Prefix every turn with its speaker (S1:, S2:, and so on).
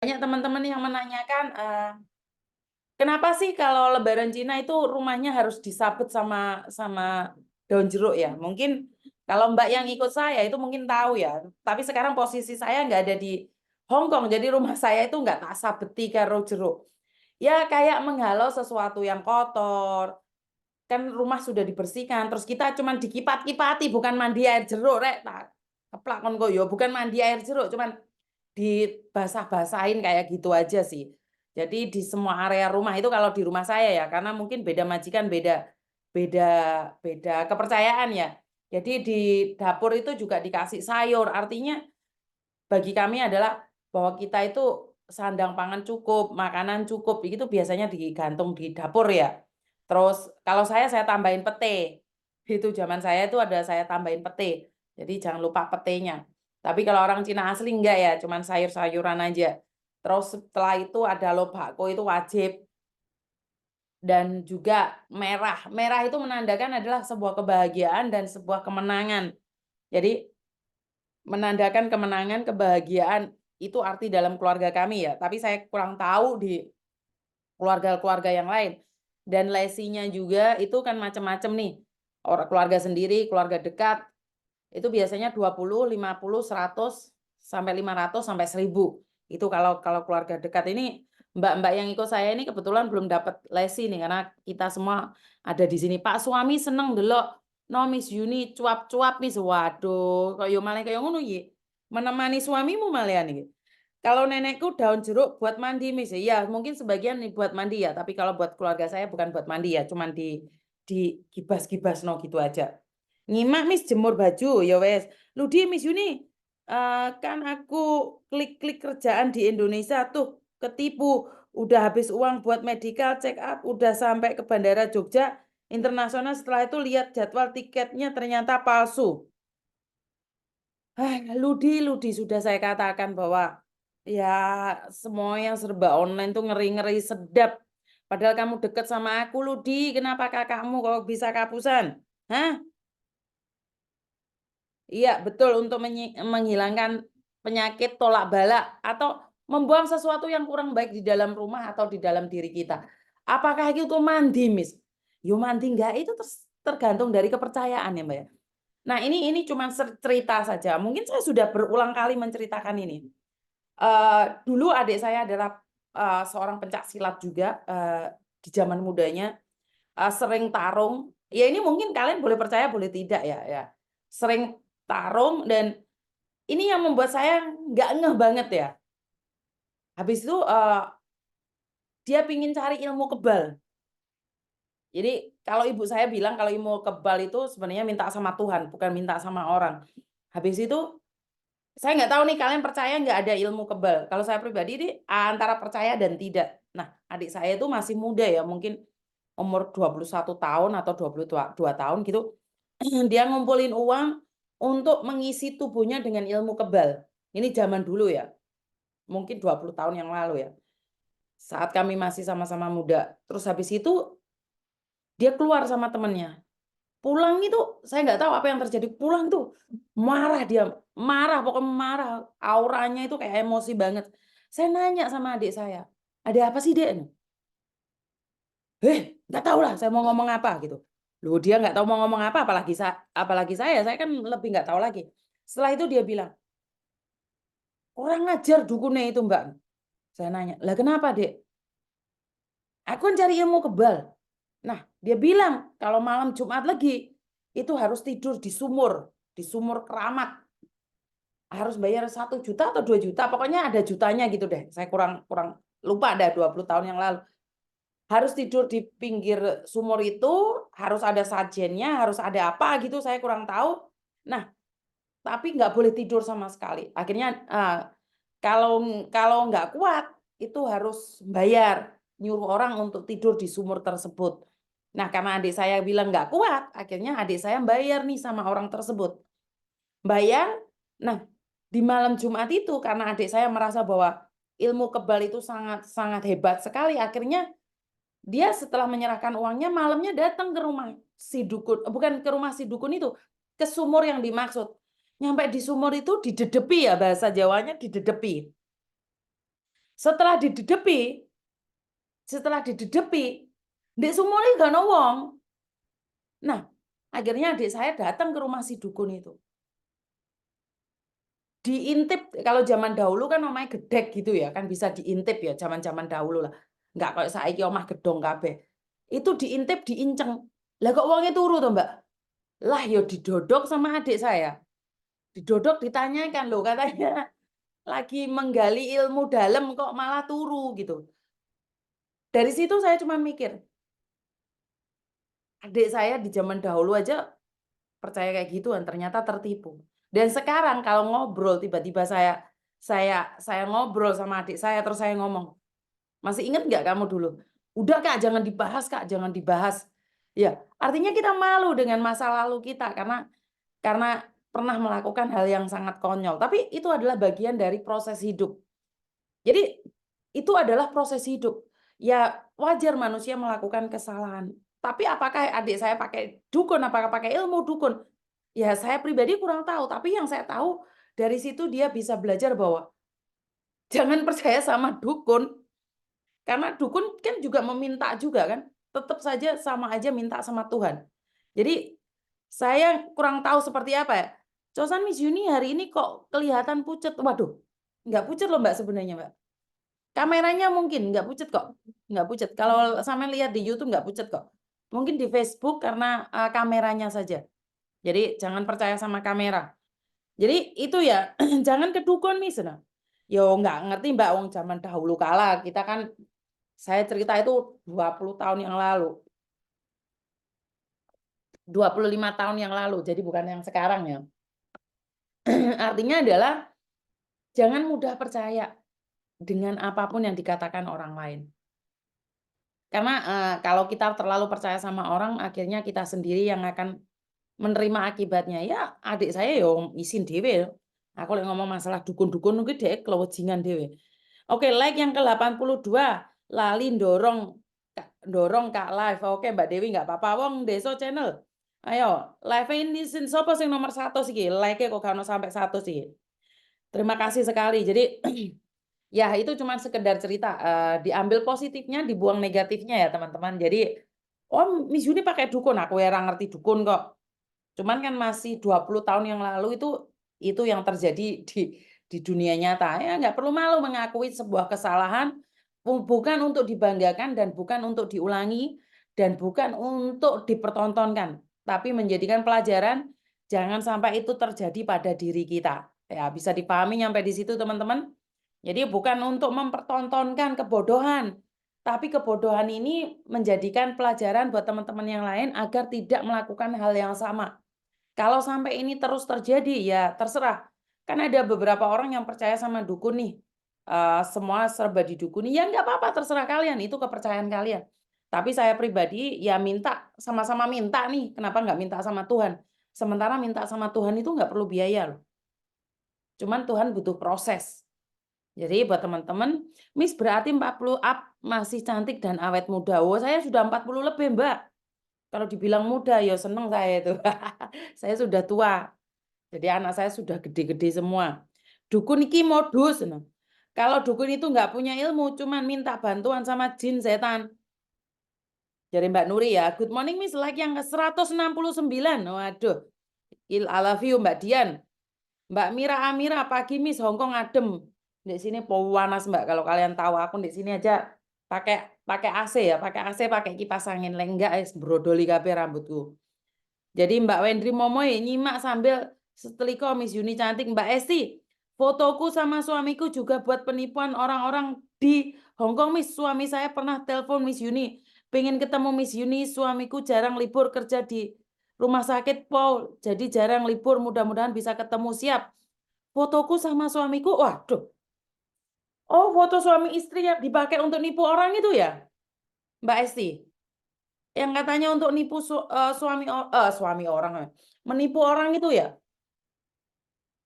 S1: Banyak teman-teman yang menanyakan, kenapa sih kalau Lebaran Cina itu rumahnya harus disabet sama daun jeruk ya? Mungkin kalau Mbak yang ikut saya itu mungkin tahu ya. Tapi sekarang posisi saya nggak ada di Hong Kong, jadi rumah saya itu nggak tak sabeti karo jeruk. Ya kayak menghalau sesuatu yang kotor. Kan rumah sudah dibersihkan, terus kita cuman dikipat-kipati, bukan mandi air jeruk, rek. Tak keplak kon koyo, bukan mandi air jeruk, cuman dibasah-basahin kayak gitu aja sih. Jadi di semua area rumah itu kalau di rumah saya ya, karena mungkin beda majikan, beda beda beda kepercayaan ya. Jadi di dapur itu juga dikasih sayur. Artinya bagi kami adalah bahwa kita itu sandang pangan cukup, makanan cukup, itu biasanya digantung di dapur ya. Terus kalau saya tambahin pete. Itu zaman saya itu ada saya tambahin pete. Jadi jangan lupa petenya. Tapi kalau orang Cina asli enggak ya, cuman sayur-sayuran aja. Terus setelah itu ada lobako itu wajib, dan juga merah. Merah itu menandakan adalah sebuah kebahagiaan dan sebuah kemenangan. Jadi menandakan kemenangan, kebahagiaan, itu arti dalam keluarga kami ya. Tapi saya kurang tahu di keluarga-keluarga yang lain. Dan lesinya juga itu kan macam-macam nih. Orang keluarga sendiri, keluarga dekat, itu biasanya 20, 50, 100 sampai 500 sampai 1000. Itu kalau kalau keluarga dekat ini, Mbak-mbak yang ikut saya ini kebetulan belum dapat lesi nih karena kita semua ada di sini. Pak suami seneng delok no Miss Yuni cuap-cuap Miss. Waduh, kok yo malah kayak ngono iki. Menemani suamimu malah nih. Kalau nenekku daun jeruk buat mandi Miss. Ya, mungkin sebagian nih buat mandi ya, tapi kalau buat keluarga saya bukan buat mandi ya, cuman di gibas-gibas no gitu aja. Nyimak Miss jemur baju ya wes. Ludi Miss Yuni, kan aku klik-klik kerjaan di Indonesia tuh ketipu. Udah habis uang buat medical check up, udah sampai ke Bandara Jogja Internasional, setelah itu lihat jadwal tiketnya ternyata palsu. Ludi, sudah saya katakan bahwa ya semua yang serba online tuh ngeri-ngeri sedap. Padahal kamu deket sama aku, Ludi. Kenapa kakakmu kok bisa kapusan? Hah? Iya, betul, untuk menghilangkan penyakit tolak bala atau membuang sesuatu yang kurang baik di dalam rumah atau di dalam diri kita. Apakah itu mandi, Miss? Yo mandi enggak itu tergantung dari kepercayaan ya, Mbak ya. Nah, ini cuma cerita saja. Mungkin saya sudah berulang kali menceritakan ini. Dulu adik saya adalah seorang pencak silat juga, di zaman mudanya, sering tarung. Ya ini mungkin kalian boleh percaya boleh tidak ya, ya. Sering tarung, dan ini yang membuat saya nggak ngeh banget ya. Habis itu dia pingin cari ilmu kebal. Jadi kalau ibu saya bilang kalau ilmu kebal itu sebenarnya minta sama Tuhan, bukan minta sama orang. Habis itu saya nggak tahu nih kalian percaya nggak ada ilmu kebal. Kalau saya pribadi ini antara percaya dan tidak. Nah, adik saya itu masih muda ya, mungkin umur 21 tahun atau 22 tahun gitu. Dia ngumpulin uang untuk mengisi tubuhnya dengan ilmu kebal. Ini zaman dulu ya, mungkin 20 tahun yang lalu ya. Saat kami masih sama-sama muda. Terus habis itu dia keluar sama temennya. Pulang itu saya nggak tahu apa yang terjadi. Pulang tuh marah dia, marah, pokoknya marah. Auranya itu kayak emosi banget. Saya nanya sama adik saya, ada apa sih Dek? Nggak tahu lah saya mau ngomong apa gitu. Loh, dia nggak tahu mau ngomong apa, apalagi saya kan lebih nggak tahu lagi. Setelah itu dia bilang, kurang ngajar dukunnya itu Mbak. Saya nanya, lah kenapa Dek? Aku kan cari ilmu kebal. Nah, dia bilang kalau malam Jumat lagi itu harus tidur di sumur keramat. Harus bayar 1 juta atau 2 juta, pokoknya ada jutanya gitu deh. Saya kurang kurang lupa, ada 20 tahun yang lalu. Harus tidur di pinggir sumur itu, harus ada sajennya, harus ada apa gitu, saya kurang tahu. Nah, tapi nggak boleh tidur sama sekali. Akhirnya kalau kalau nggak kuat itu harus bayar, nyuruh orang untuk tidur di sumur tersebut. Nah, karena adik saya bilang nggak kuat, akhirnya adik saya bayar nih sama orang tersebut. Bayar. Nah, di malam Jumat itu karena adik saya merasa bahwa ilmu kebal itu sangat sangat hebat sekali, akhirnya dia setelah menyerahkan uangnya malamnya datang ke rumah si dukun, bukan ke rumah si dukun itu, ke sumur yang dimaksud. Nyampe di sumur itu didedepi ya, bahasa Jawanya didedepi. Setelah didedepi, ndek sumule gak ono wong. Nah, akhirnya adik saya datang ke rumah si dukun itu. Diintip, kalau zaman dahulu kan namanya gedek gitu ya, kan bisa diintip ya, zaman-zaman dahulu lah. Nggak kayak saiki omah gedong kabeh. Itu diintip, diinceng. Lah kok wongnya turu toh, Mbak? Lah yo didodok sama adik saya. Didodok ditanyakan loh, katanya lagi menggali ilmu dalam kok malah turu gitu. Dari situ saya cuma mikir, adik saya di zaman dahulu aja percaya kayak gituan, ternyata tertipu. Dan sekarang kalau ngobrol tiba-tiba saya ngobrol sama adik saya terus saya ngomong, masih ingat nggak kamu dulu? Udah Kak, jangan dibahas Kak, jangan dibahas. Ya, artinya kita malu dengan masa lalu kita karena pernah melakukan hal yang sangat konyol. Tapi itu adalah bagian dari proses hidup. Jadi itu adalah proses hidup. Ya wajar manusia melakukan kesalahan. Tapi apakah adik saya pakai dukun, apakah pakai ilmu dukun? Ya saya pribadi kurang tahu. Tapi yang saya tahu dari situ dia bisa belajar bahwa jangan percaya sama dukun. Karena dukun kan juga meminta juga kan. Tetap saja sama aja minta sama Tuhan. Jadi saya kurang tahu seperti apa ya. Cosan Miss Yuni hari ini kok kelihatan pucet. Waduh, nggak pucet loh Mbak sebenarnya Mbak. Kameranya mungkin nggak pucet kok. Nggak pucet. Kalau sama lihat di YouTube nggak pucet kok. Mungkin di Facebook karena kameranya saja. Jadi jangan percaya sama kamera. Jadi itu ya, jangan ke dukun Miss. Nah. Yo nggak ngerti Mbak, wong zaman dahulu kala kita kan, saya cerita itu 20 tahun yang lalu. 25 tahun yang lalu, jadi bukan yang sekarang ya. Artinya adalah jangan mudah percaya dengan apapun yang dikatakan orang lain. Karena kalau kita terlalu percaya sama orang, akhirnya kita sendiri yang akan menerima akibatnya. Ya adik saya yo isin dewe. Aku lagi ngomong masalah dukun-dukun mungkin dek kelewejingan dewe. Oke, like yang ke-82, lali dorong Kak live. Oke, Mbak Dewi nggak apa-apa wong Deso channel. Ayo, live ini siapa sing nomor 1 sih? Like kok kan sampai 1 sih. Terima kasih sekali. Jadi ya itu cuma sekedar cerita. Diambil positifnya, dibuang negatifnya ya teman-teman. Jadi, oh Miss Yuni pakai dukun. Aku ya ngerti dukun kok. Cuman kan masih 20 tahun yang lalu itu yang terjadi di dunia nyata. Ya nggak perlu malu mengakui sebuah kesalahan, bukan untuk dibanggakan dan bukan untuk diulangi dan bukan untuk dipertontonkan, tapi menjadikan pelajaran jangan sampai itu terjadi pada diri kita. Ya, bisa dipahami sampai di situ teman-teman. Jadi bukan untuk mempertontonkan kebodohan, tapi kebodohan ini menjadikan pelajaran buat teman-teman yang lain agar tidak melakukan hal yang sama. Kalau sampai ini terus terjadi, ya terserah. Kan ada beberapa orang yang percaya sama dukun nih. Semua serba didukuni. Ya nggak apa-apa, terserah kalian. Itu kepercayaan kalian. Tapi saya pribadi ya minta, sama-sama minta nih. Kenapa nggak minta sama Tuhan? Sementara minta sama Tuhan itu nggak perlu biaya loh. Cuman Tuhan butuh proses. Jadi buat teman-teman, Miss berarti 40 up masih cantik dan awet muda. Oh, saya sudah 40 lebih, Mbak. Kalau dibilang muda, ya seneng saya itu. Saya sudah tua. Jadi anak saya sudah gede-gede semua. Dukun iki modus. Nah. Kalau dukun itu nggak punya ilmu, cuman minta bantuan sama jin setan. Jadi Mbak Nuri ya, good morning Miss, like yang ke 169. Waduh, I love you Mbak Dian. Mbak Mira Amira, pagi Miss, Hongkong adem. Di sini panas Mbak, kalau kalian tahu aku di sini aja pakai AC ya, pakai AC, pakai kipas angin. Enggak, brodoli kabeh rambutku. Jadi Mbak Wendri Momoy nyimak sambil seteliko Miss Yuni cantik. Mbak Esti, fotoku sama suamiku juga buat penipuan orang-orang di Hongkong Miss. Suami saya pernah telepon Miss Yuni. Pengen ketemu Miss Yuni, suamiku jarang libur kerja di rumah sakit Paul. Jadi jarang libur, mudah-mudahan bisa ketemu. Siap. Fotoku sama suamiku, waduh. Oh, foto suami istri yang dipakai untuk nipu orang itu ya? Mbak Esti? Yang katanya untuk nipu suami orang, menipu orang itu ya?